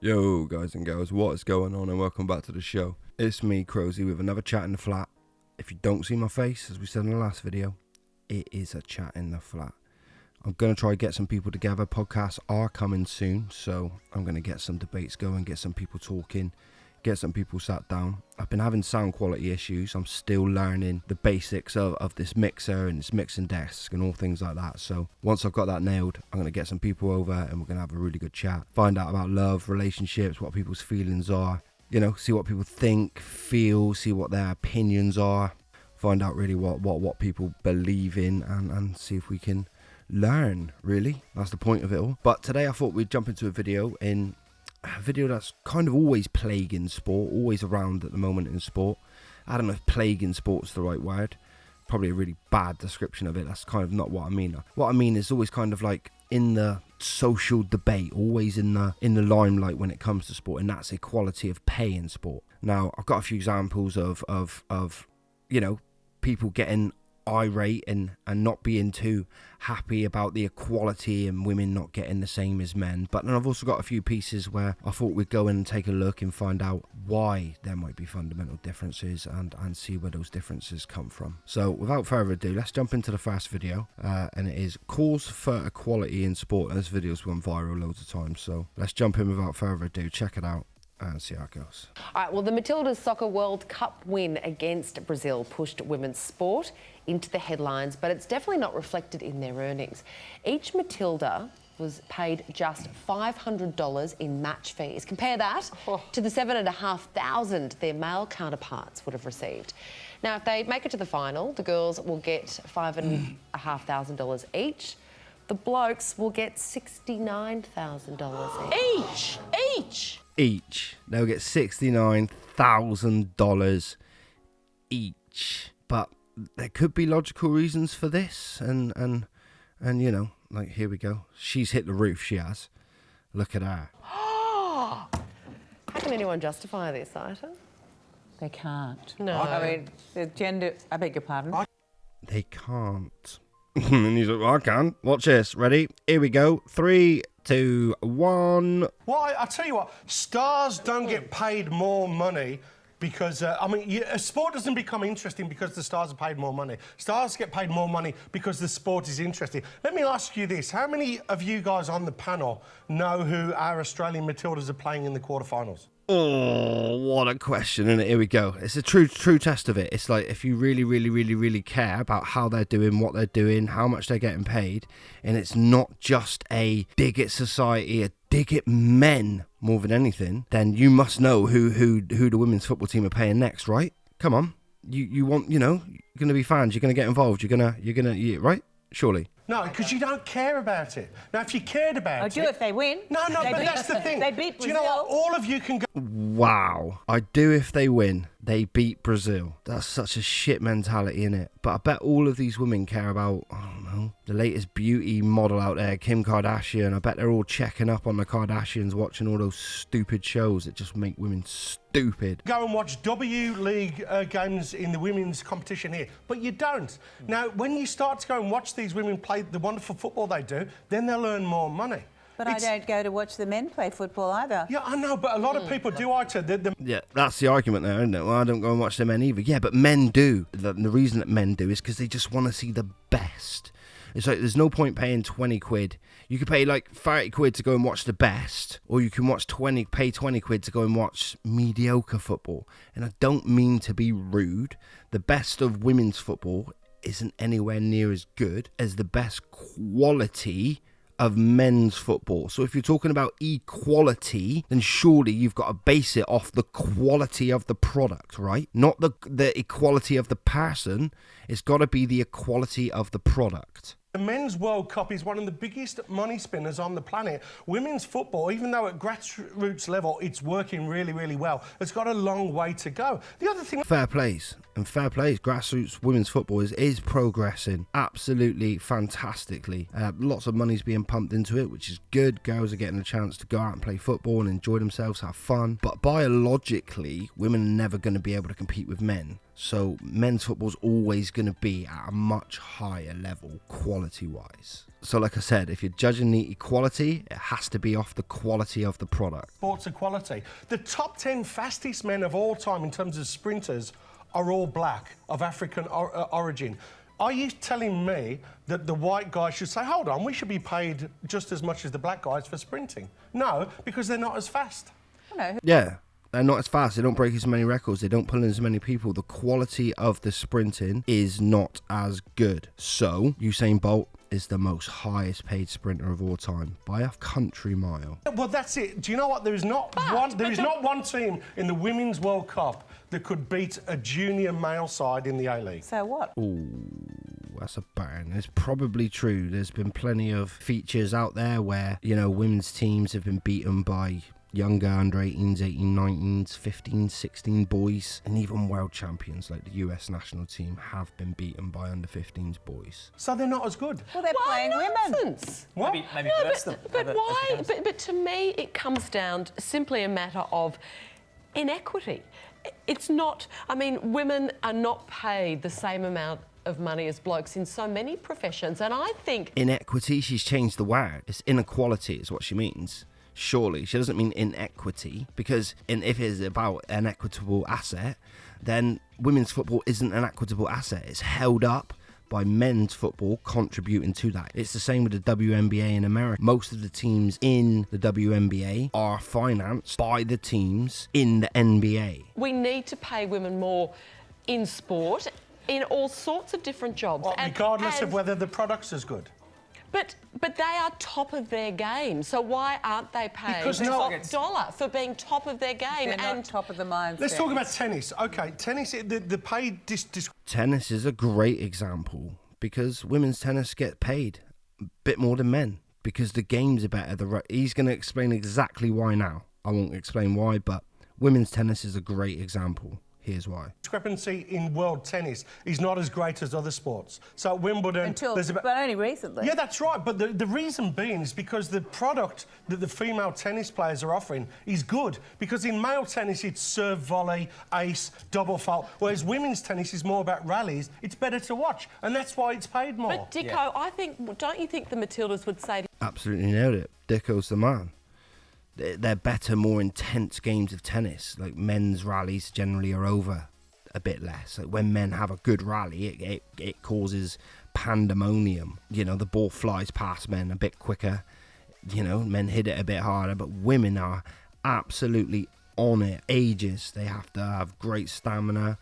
Yo guys and girls, what is going on, and welcome back to the show. It's me, Crozy, with another chat in the flat. If you don't see my face, as we said in the last video, it is a chat in the flat. I'm going to try to get some people together. Podcasts are coming soon, so I'm going to get some debates going, get some people talking, get some people sat down. I've been having sound quality issues. I'm still learning the basics of this mixer and this mixing desk and all things like that. So once I've got that nailed, I'm going to get some people over and we're going to have a really good chat. Find out about love, relationships, what people's feelings are. You know, see what people think, feel, see what their opinions are. Find out really what people believe in and see if we can learn, really. That's the point of it all. But today I thought we'd jump into a video that's kind of always plaguing sport, always around at the moment in sport. I don't know if plaguing sport's the right word. Probably a really bad description of it. That's kind of not what I mean. What I mean is always kind of like in the social debate, always in the limelight when it comes to sport, and that's equality of pay in sport. Now, I've got a few examples of you know, people getting irate and not being too happy about the equality and women not getting the same as men. But then I've also got a few pieces where I thought we'd go in and take a look and find out why there might be fundamental differences and see where those differences come from. So without further ado, let's jump into the first video, and it is calls for equality in sport. And this video's gone viral loads of times, so let's jump in without further ado, check it out and see how it goes. All right, well, the Matildas Soccer World Cup win against Brazil pushed women's sport into the headlines, but it's definitely not reflected in their earnings. Each Matilda was paid just $500 in match fees. Compare that to the $7,500 their male counterparts would have received. Now, if they make it to the final, the girls will get $5,500 each. The blokes will get $69,000 each. They'll get $69,000 each. But there could be logical reasons for this, and you know, like, here we go. She's hit the roof, she has. Look at her. How can anyone justify this item? They can't. No. I mean, the gender... I beg your pardon? They can't. And he's like, well, I can. Watch this. Ready? Here we go. 3, 2, 1. Well, I tell you what, stars don't get paid more money because, sport doesn't become interesting because the stars are paid more money. Stars get paid more money because the sport is interesting. Let me ask you this. How many of you guys on the panel know who our Australian Matildas are playing in the quarterfinals? Oh, what a question, isn't it? Here we go. It's a true test of it. It's like, if you really care about how they're doing, what they're doing, how much they're getting paid, and it's not just a dig at society, a dig at men more than anything, then you must know who the women's football team are paying next, right? Come on. You want, you know, you're going to be fans, you're going to get involved, you're going to, right? Surely. No, because you don't care about it. Now, if you cared about I do if they win. No, but that's the thing. They beat Brazil. Do you know what? All of you can go... Wow. I do if they win. They beat Brazil. That's such a shit mentality, innit? But I bet all of these women care about, I don't know, the latest beauty model out there, Kim Kardashian. I bet they're all checking up on the Kardashians, watching all those stupid shows that just make women stupid. Go and watch W League games in the women's competition here, but you don't. Now, when you start to go and watch these women play the wonderful football they do, then they'll earn more money. But I don't go to watch the men play football either. Yeah, I know, but a lot of people do. Yeah, that's the argument there, isn't it? Well, I don't go and watch the men either. Yeah, but men do. The reason that men do is because they just want to see the best. It's like, there's no point paying 20 quid. You could pay like 30 quid to go and watch the best, or you can pay 20 quid to go and watch mediocre football. And I don't mean to be rude. The best of women's football isn't anywhere near as good as the best quality of men's football. So if you're talking about equality, then surely you've got to base it off the quality of the product, right? Not the equality of the person. It's got to be the equality of the product. The Men's World Cup is one of the biggest money spinners on the planet. Women's football, even though at grassroots level it's working really well, it's got a long way to go. The other thing... Fair plays. Grassroots women's football is progressing absolutely fantastically. Lots of money's being pumped into it, which is good. Girls are getting a chance to go out and play football and enjoy themselves, have fun. But biologically, women are never going to be able to compete with men. So men's football's always going to be at a much higher level quality-wise. So like I said, if you're judging the equality, it has to be off the quality of the product. Sports equality. The top 10 fastest men of all time in terms of sprinters are all black, of African origin. Are you telling me that the white guys should say, hold on, we should be paid just as much as the black guys for sprinting? No, because they're not as fast. Yeah, they're not as fast. They don't break as many records. They don't pull in as many people. The quality of the sprinting is not as good. So Usain Bolt is the most highest paid sprinter of all time by a country mile. Well, that's it. Do you know what? There is not one team in the Women's World Cup that could beat a junior male side in the A-League. So what? Ooh, that's a bang. It's probably true. There's been plenty of features out there where, you know, women's teams have been beaten by younger under 18s, 18, 19s, 15, 16 boys, and even world champions like the US national team have been beaten by under 15s boys. So they're not as good. Well, they're playing women. Nonsense. What? Maybe verse them. But why? But to me, it comes down to simply a matter of inequity. It's not. I mean, women are not paid the same amount of money as blokes in so many professions, and I think Inequity, she's changed the word. It's inequality is what she means. Surely she doesn't mean inequity, because if it is about an equitable asset, then women's football isn't an equitable asset. It's held up by men's football contributing to that. It's the same with the WNBA in America. Most of the teams in the WNBA are financed by the teams in the NBA. we need to pay women more in sport, in all sorts of different jobs. Well, regardless of whether the product's as good. But they are top of their game, so why aren't they paid Because top dollar for being top of their game? They're not top of the mindset. Let's talk about tennis. Okay, tennis, the paid Tennis is a great example because women's tennis get paid a bit more than men because the games are better. He's going to explain exactly why now. I won't explain why, but women's tennis is a great example. Here's why. discrepancy in world tennis is not as great as other sports. So at Wimbledon... But only recently. Yeah, that's right. But the reason being is because the product that the female tennis players are offering is good. Because in male tennis, it's serve, volley, ace, double fault. Whereas women's tennis is more about rallies. It's better to watch. And that's why it's paid more. But Dicko, don't you think the Matildas would say... Absolutely nailed it. Dicko's the man. They're better, more intense games of tennis. Like men's rallies generally are over a bit less. Like when men have a good rally, it causes pandemonium. You know, the ball flies past men a bit quicker. You know, men hit it a bit harder, but women are absolutely on it. Ages. They have to have great stamina,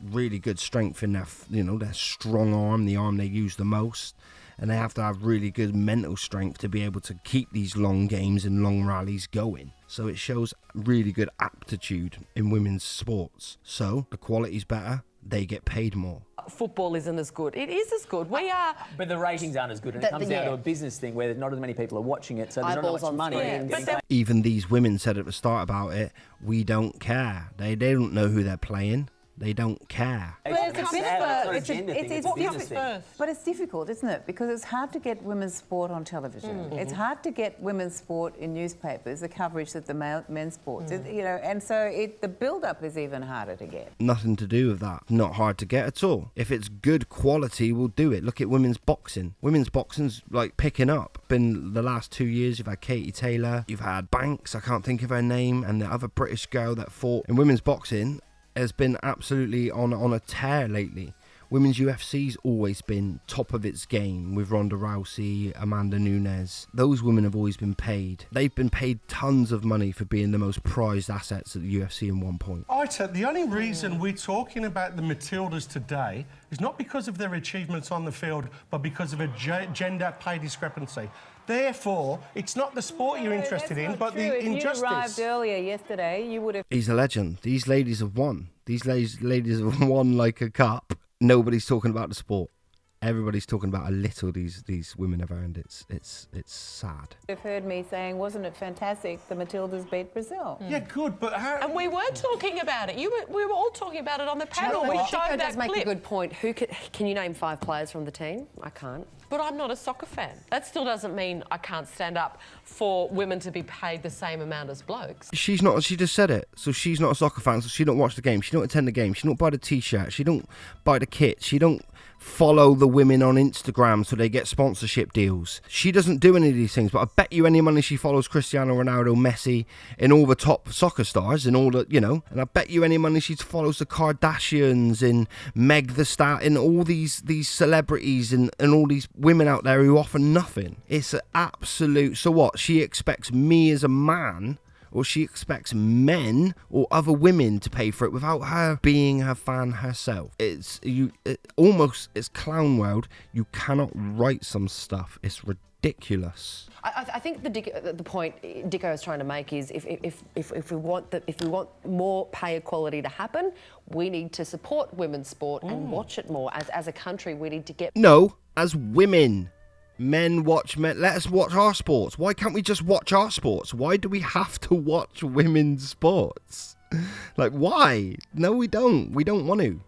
really good strength in their, their strong arm, the arm they use the most. And they have to have really good mental strength to be able to keep these long games and long rallies going. So it shows really good aptitude in women's sports. So the quality's better, they get paid more. Football isn't as good. It is as good. We are... But the ratings aren't as good, and it comes down to a business thing where not as many people are watching it, so there's not as much money. Even these women said at the start about it, we don't care. They don't know who they're playing. They don't care. But it's difficult. But it's difficult, isn't it? Because it's hard to get women's sport on television. It's hard to get women's sport in newspapers, the coverage that the men's sports. And so the build-up is even harder to get. Nothing to do with that. Not hard to get at all. If it's good quality, we'll do it. Look at women's boxing. Women's boxing's like picking up. Been the last 2 years, you've had Katie Taylor, you've had Banks, I can't think of her name, and the other British girl that fought in women's boxing has been absolutely on a tear lately. Women's UFC's always been top of its game with Ronda Rousey, Amanda Nunes. Those women have always been paid. They've been paid tons of money for being the most prized assets at the UFC in one point. The only reason we're talking about the Matildas today is not because of their achievements on the field, but because of a gender pay discrepancy. Therefore, it's not the sport you're interested in, but the injustice. If you arrived earlier yesterday, you would have... He's a legend. These ladies have won. These ladies have won like a cup. Nobody's talking about the sport. Everybody's talking about how little these women have earned. It's sad. You've heard me saying, wasn't it fantastic the Matildas beat Brazil? Yeah, good, but how... And we were talking about it. We were all talking about it on the panel. We showed Dico that does make clip. a good point. Can you name 5 players from the team? I can't. But I'm not a soccer fan. That still doesn't mean I can't stand up for women to be paid the same amount as blokes. She's not. She just said it. So she's not a soccer fan. So she don't watch the game. She don't attend the game. She don't buy the T-shirt. She don't buy the kit. She don't follow the women on Instagram so they get sponsorship deals. She doesn't do any of these things. But I bet you any money she follows Cristiano Ronaldo, Messi, and all the top soccer stars, and all the And I bet you any money she follows the Kardashians and Meg the Stallion, and all these celebrities and all these women out there who offer nothing. It's an absolute. So what? She expects me as a man, or she expects men or other women to pay for it without her being a fan herself. It's clown world. You cannot write some stuff. It's ridiculous. I think the point Dico is trying to make is if we want more pay equality to happen, we need to support women's sport and watch it more. As a country, we need to get... No, as women. Men watch men. Let us watch our sports. Why can't we just watch our sports? Why do we have to watch women's sports? Like, why? No, we don't. We don't want to.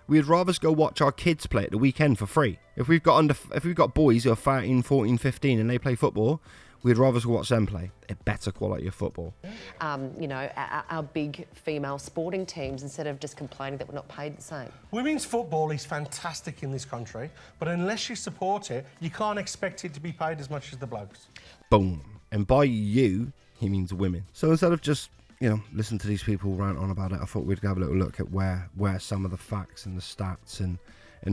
We'd rather go watch our kids play at the weekend for free. If we've got boys who are 13, 14, 15 and they play football, we'd rather go watch them play a better quality of football. Our big female sporting teams, instead of just complaining that we're not paid the same. Women's football is fantastic in this country, but unless you support it, you can't expect it to be paid as much as the blokes. Boom. And by you, he means women. So instead of just, listen to these people rant on about it, I thought we'd have a little look at where some of the facts and the stats and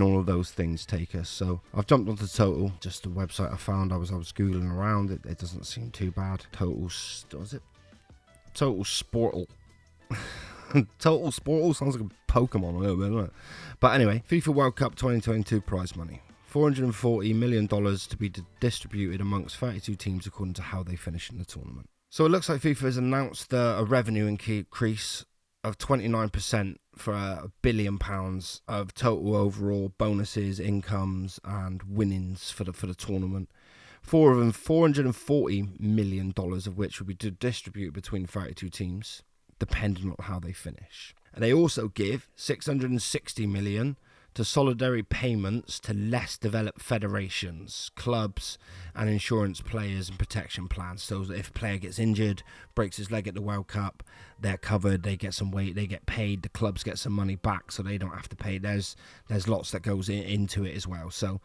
all of those things take us. So I've jumped onto Total, just a website I found. I was googling around. It doesn't seem too bad. Total Sportal. Total Sportal sounds like a Pokemon a little bit, doesn't it? But anyway, FIFA World Cup 2022 prize money. $440 million to be distributed amongst 32 teams according to how they finish in the tournament. So it looks like FIFA has announced a revenue increase of 29% for £1 billion of total overall bonuses, incomes, and winnings for the tournament. $440 million of which will be distributed between 32 teams, depending on how they finish. And they also give $660 million to solidarity payments to less developed federations, clubs, and insurance players and protection plans. So that if a player gets injured, breaks his leg at the World Cup, they're covered, they get some weight, they get paid, the clubs get some money back so they don't have to pay. There's lots that goes into it as well. So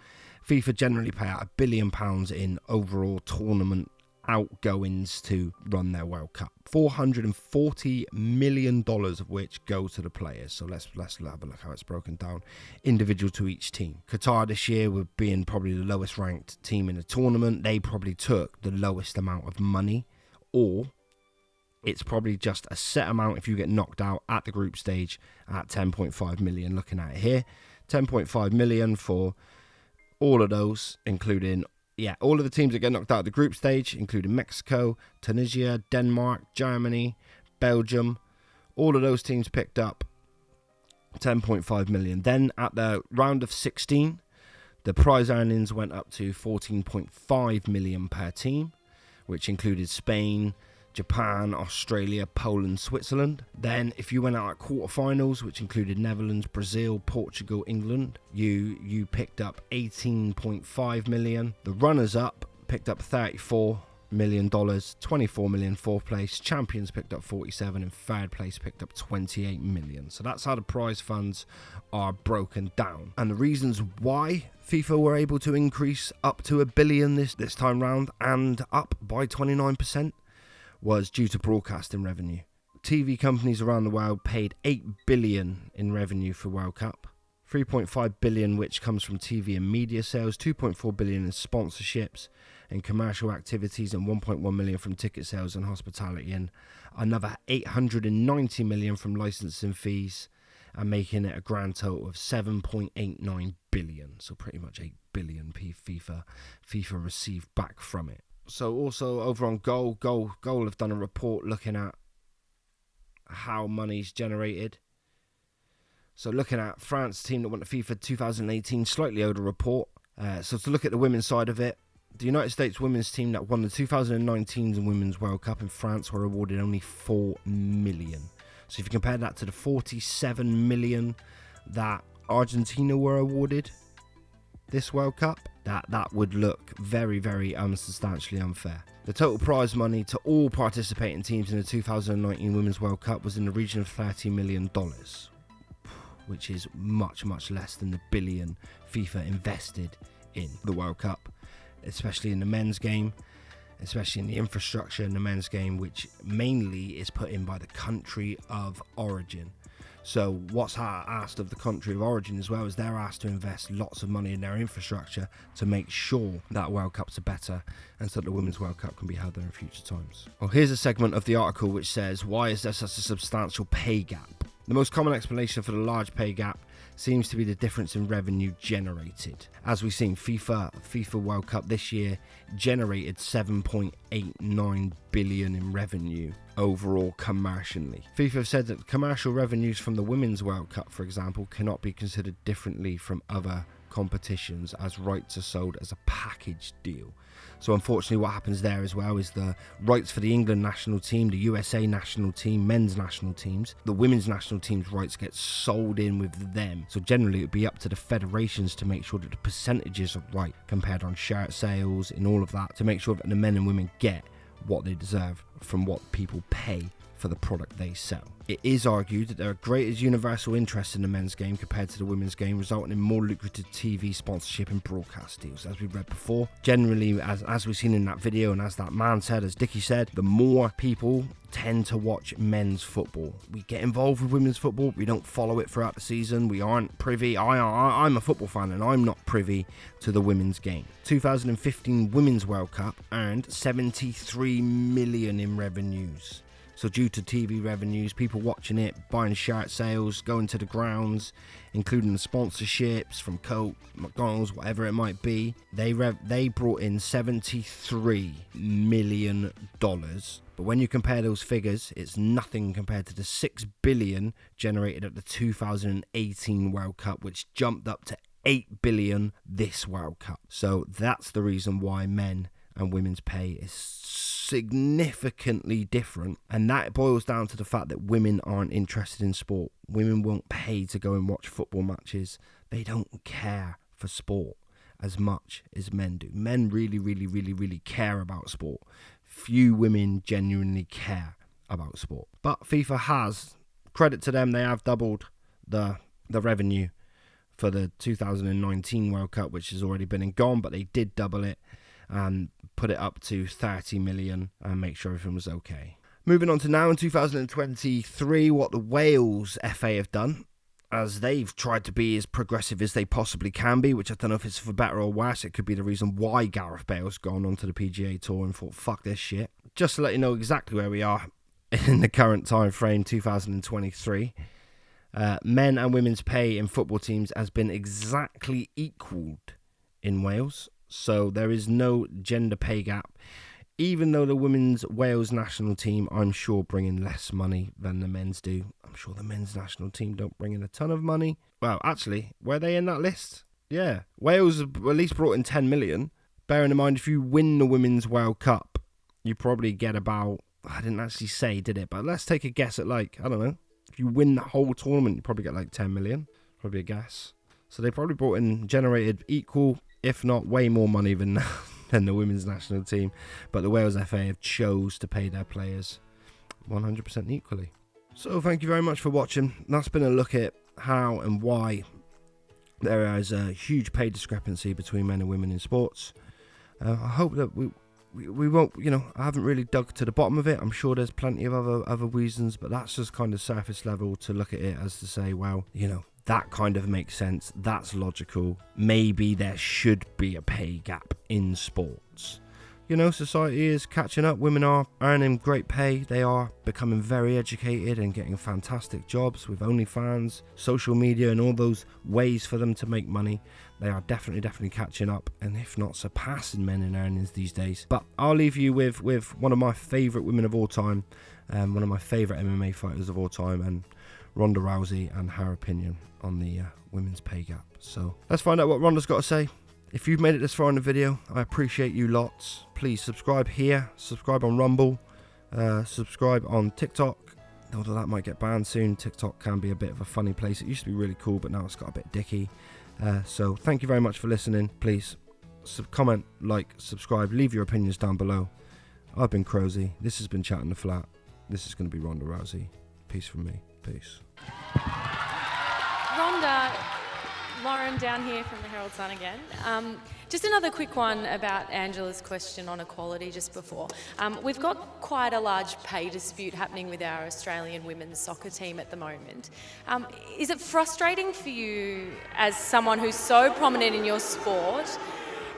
FIFA generally pay out £1 billion in overall tournament outgoings to run their World Cup. $440 million of which go to the players. So let's have a look how it's broken down individual to each team. Qatar this year, with being probably the lowest ranked team in the tournament, they probably took the lowest amount of money, or it's probably just a set amount if you get knocked out at the group stage at 10.5 million. Looking at it here, 10.5 million for all of those, including all of the teams that get knocked out at the group stage, including Mexico, Tunisia, Denmark, Germany, Belgium. All of those teams picked up 10.5 million. Then at the round of 16, the prize earnings went up to 14.5 million per team, which included Spain, Japan, Australia, Poland, Switzerland. Then if you went out at quarterfinals, which included Netherlands, Brazil, Portugal, England, you picked up 18.5 million. The runners-up picked up $34 million, 24 million fourth place. Champions picked up 47 and third place picked up 28 million. So that's how the prize funds are broken down. And the reasons why FIFA were able to increase up to $1 billion this time round and up by 29% was due to broadcasting revenue. TV companies around the world paid $8 billion in revenue for World Cup, $3.5 billion which comes from TV and media sales, $2.4 billion in sponsorships and commercial activities, and $1.1 million from ticket sales and hospitality, and another $890 million from licensing fees, and making it a grand total of $7.89 billion. So pretty much $8 billion FIFA received back from it. So also over on Goal have done a report looking at how money's generated. So looking at France team that won the FIFA 2018 slightly older report. So to look at the women's side of it, the United States women's team that won the 2019 Women's World Cup in France were awarded only 4 million. So if you compare that to the 47 million that Argentina were awarded this World Cup, that would look very, very substantially unfair. The total prize money to all participating teams in the 2019 Women's World Cup was in the region of $30 million, which is much, much less than the billion FIFA invested in the World Cup, especially in the men's game, especially in the infrastructure in the men's game, which mainly is put in by the country of origin. So what's asked of the country of origin as well is they're asked to invest lots of money in their infrastructure to make sure that World Cups are better and so that the Women's World Cup can be held there in future times. Well, here's a segment of the article which says, why is there such a substantial pay gap? The most common explanation for the large pay gap seems to be the difference in revenue generated. As we've seen, FIFA World Cup this year generated 7.89 billion in revenue overall commercially. FIFA have said that commercial revenues from the Women's World Cup, for example, cannot be considered differently from other competitions as rights are sold as a package deal. So unfortunately what happens there as well is the rights for the England national team, the USA national team, men's national teams, the women's national team's rights get sold in with them. So generally it would be up to the federations to make sure that the percentages are right compared on shirt sales and all of that, to make sure that the men and women get what they deserve from what people pay for the product they sell. It is argued that there are greater universal interest in the men's game compared to the women's game, resulting in more lucrative TV sponsorship and broadcast deals. As we read before, generally, as we've seen in that video and as that man said, as Dickie said, the more people tend to watch men's football. We get involved with women's football, we don't follow it throughout the season, we aren't privy. I'm a football fan and I'm not privy to the women's game. 2015 Women's World Cup earned 73 million in revenues. So due to TV revenues, people watching it, buying shirt sales, going to the grounds, including the sponsorships from Coke, McDonald's, whatever it might be, they brought in $73 million. But when you compare those figures, it's nothing compared to the $6 billion generated at the 2018 World Cup, which jumped up to $8 billion this World Cup. So that's the reason why men and women's pay is significantly different, and that boils down to the fact that women aren't interested in sport. Women won't pay to go and watch football matches. They don't care for sport as much as men do. Men really care about sport. Few women genuinely care about sport. But FIFA has, credit to them, they have doubled the revenue for the 2019 World Cup, which has already been and gone, but they did double it and put it up to 30 million and make sure everything was okay. Moving on to now in 2023, what the Wales FA have done, as they've tried to be as progressive as they possibly can be, which I don't know if it's for better or worse. It could be the reason why Gareth Bale's gone onto the PGA Tour and thought, fuck this shit. Just to let you know exactly where we are in the current time frame, 2023. Men and women's pay in football teams has been exactly equalled in Wales. So there is no gender pay gap, even though the women's Wales national team, I'm sure, bring in less money than the men's do. I'm sure the men's national team don't bring in a ton of money. Well, actually, were they in that list? Yeah. Wales at least brought in 10 million. Bearing in mind, if you win the Women's World Cup, you probably get about, I didn't actually say, did it? But let's take a guess at like, I don't know. If you win the whole tournament, you probably get like 10 million. Probably a guess. So they probably brought in, generated equal, if not way more money than the women's national team. But the Wales FA have chose to pay their players 100% equally. So thank you very much for watching. That's been a look at how and why there is a huge pay discrepancy between men and women in sports. I hope that we won't, I haven't really dug to the bottom of it. I'm sure there's plenty of other reasons, but that's just kind of surface level to look at it as to say, well, that kind of makes sense. That's logical. Maybe there should be a pay gap in sports. Society is catching up. Women are earning great pay. They are becoming very educated and getting fantastic jobs with OnlyFans, social media, and all those ways for them to make money. They are definitely catching up, and if not surpassing men in earnings these days. But I'll leave you with one of my favourite women of all time, one of my favourite MMA fighters of all time, and Ronda Rousey and her opinion on the women's pay gap. So let's find out what Ronda's got to say. If you've made it this far in the video, I appreciate you lots. Please subscribe here, subscribe on Rumble, subscribe on TikTok. Although that might get banned soon. TikTok can be a bit of a funny place. It used to be really cool, but now it's got a bit dicky. So thank you very much for listening. Please comment, like, subscribe, leave your opinions down below. I've been Crozy. This has been Chat in the Flat. This is going to be Ronda Rousey. Peace from me. Peace. Ronda, Lauren down here from the Herald Sun again. Just another quick one about Angela's question on equality just before. We've got quite a large pay dispute happening with our Australian women's soccer team at the moment. Is it frustrating for you as someone who's so prominent in your sport?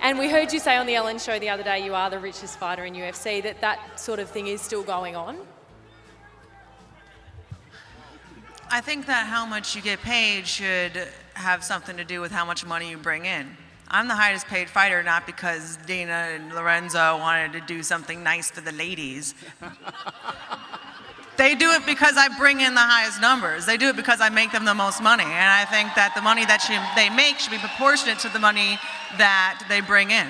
And we heard you say on the Ellen show the other day you are the richest fighter in UFC, that sort of thing is still going on? I think that how much you get paid should have something to do with how much money you bring in. I'm the highest paid fighter not because Dana and Lorenzo wanted to do something nice for the ladies. They do it because I bring in the highest numbers. They do it because I make them the most money. And I think that the money that they make should be proportionate to the money that they bring in.